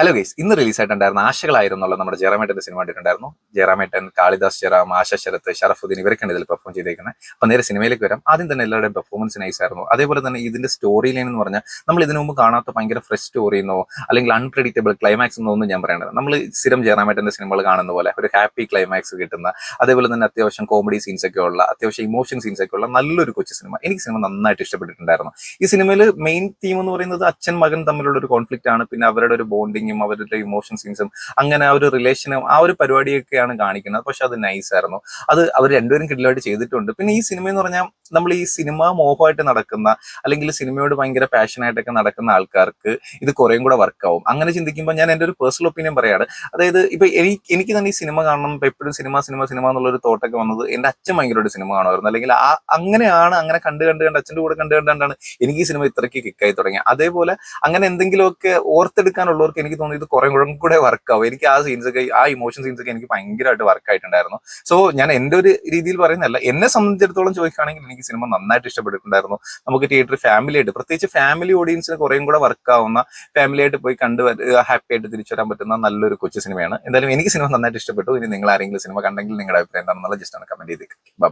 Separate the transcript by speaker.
Speaker 1: Hello guys, ഇന്ന് release ആയിട്ടുണ്ടായിരുന്ന ആശകളായിരുന്നുള്ള നമ്മുടെ ജയറാമേട്ടന്റെ cinema കണ്ടിട്ടുണ്ടായിരുന്നു. ജയറാമേട്ടൻ, കാളിദാസ് ജയറാം, ആശ ശരത്ത്, ഷറഫുദ്ദീൻ ഇവരൊക്കെയാണ് ഇതിൽ പെർഫോം ചെയ്തേക്കുന്നത്. അപ്പൊ നേരെ സിനിമയിലേക്ക് വരാം. ആദ്യം തന്നെ എല്ലാവരുടെയും പെർഫോമൻസ് നൈസ് ആയിരുന്നു. അതേപോലെ തന്നെ ഇതിന്റെ സ്റ്റോറി ലൈൻ എന്ന് പറഞ്ഞാൽ നമ്മൾ ഇതിനു മുമ്പ് കാണാത്ത ഭയങ്കര ഫ്രഷ് സ്റ്റോറി എന്നോ അല്ലെങ്കിൽ അൺപ്രഡിക്റ്റബിൾ ക്ലൈമാക്സ് എന്നോ ഒന്നും ഞാൻ പറയേണ്ടത്. നമ്മൾ സ്ഥിരം ജയറാമേട്ടന്റെ സിനിമകൾ കാണുന്ന പോലെ ഒരു ഹാപ്പി ക്ലൈമാക്സ് കിട്ടുന്ന, അതേപോലെ തന്നെ അത്യാവശ്യം കോമഡി സീൻസ് ഒക്കെ ഉള്ള, അത്യാവശ്യം ഇമോഷൻ സീൻസ് ഒക്കെ ഉള്ള നല്ലൊരു കൊച്ചു സിനിമ. എനിക്ക് സിനിമ നന്നായിട്ട് ഇഷ്ടപ്പെട്ടിട്ടുണ്ടായിരുന്നു. ഈ സിനിമയിൽ മെയിൻ തീം എന്ന് പറയുന്നത് അച്ഛൻ മകൻ തമ്മിലുള്ള ഒരു കോൺഫ്ലിക്റ്റ് ആണ്. പിന്നെ അവരുടെ ഒരു ബോണ്ടിങ്ങും അവരുടെ ഇമോഷൻ സീൻസും അങ്ങനെ ആ ഒരു റിലേഷനും ആ ഒരു പരിപാടിയൊക്കെയാണ് കാണിക്കുന്നത്. പക്ഷെ അത് നൈസ് ആയിരുന്നു. അത് അവർ രണ്ടുപേരും കിടിലായിട്ട് ചെയ്തിട്ടുണ്ട്. പിന്നെ ഈ സിനിമ എന്ന് പറഞ്ഞാൽ നമ്മൾ ഈ സിനിമ മോഹമായിട്ട് നടക്കുന്ന അല്ലെങ്കിൽ സിനിമയോട് ഭയങ്കര പാഷനായിട്ടൊക്കെ നടക്കുന്ന ആൾക്കാർക്ക് ഇത് കുറേയും കൂടെ വർക്കാവും. അങ്ങനെ ചിന്തിക്കുമ്പോൾ ഞാൻ എൻ്റെ ഒരു പേഴ്സണൽ ഒപ്പീനിയൻ പറയാണ്. അതായത് ഇപ്പൊ എനിക്ക് തന്നെ ഈ സിനിമ കാണണം, ഇപ്പൊ എപ്പോഴും സിനിമ സിനിമ സിനിമ എന്നുള്ളൊരു തോട്ടൊക്കെ വന്നത് എൻ്റെ അച്ഛൻ ഭയങ്കരമായിട്ട് സിനിമ കാണുമായിരുന്നു. അല്ലെങ്കിൽ അങ്ങനെയാണ് അങ്ങനെ കണ്ട് കണ്ട് കണ്ട് അച്ഛൻ്റെ കൂടെ കണ്ട് കണ്ടാണ് എനിക്ക് ഈ സിനിമ ഇത്രയ്ക്ക് കിക്കായി തുടങ്ങി. അതേപോലെ അങ്ങനെ എന്തെങ്കിലുമൊക്കെ ഓർത്തെടുക്കാനുള്ളവർക്ക് എനിക്ക് തോന്നുന്നു ഇത് കുറെ കൂടെ വർക്കാവും. എനിക്ക് ആ സീൻസ് ഒക്കെ, ആ ഇമോഷൻ സീൻസ് ഒക്കെ എനിക്ക് ഭയങ്കരമായിട്ട് വർക്ക് ആയിട്ടുണ്ടായിരുന്നു. സോ ഞാൻ എൻ്റെ ഒരു രീതിയിൽ പറയുന്നതല്ല, എന്നെ സംബന്ധിച്ചിടത്തോളം ചോദിക്കുകയാണെങ്കിൽ എനിക്ക് സിനിമ നന്നായിട്ട് ഇഷ്ടപ്പെട്ടിട്ടുണ്ടായിരുന്നു. നമുക്ക് തിയേറ്ററിൽ ഫാമിലി ആയിട്ട്, പ്രത്യേകിച്ച് ഫാമിലി ഓഡിയൻസിന് കുറേയും കൂടെ വർക്കാവുന്ന, ഫാമിലി ആയിട്ട് പോയി കണ്ട് ഹാപ്പി ആയിട്ട് തിരിച്ചു വരാൻ പറ്റുന്ന നല്ലൊരു കൊച്ചു സിനിമയാണ്. എന്തായാലും എനിക്ക് സിനിമ നന്നായിട്ട് ഇഷ്ടപ്പെട്ടു. ഇനി നിങ്ങൾ ആരെങ്കിലും സിനിമ കണ്ടെങ്കിൽ നിങ്ങളുടെ അഭിപ്രായം എന്താണെന്നുള്ള ജസ്റ്റ് ഒന്ന് കമന്റ് ചെയ്തേക്ക്.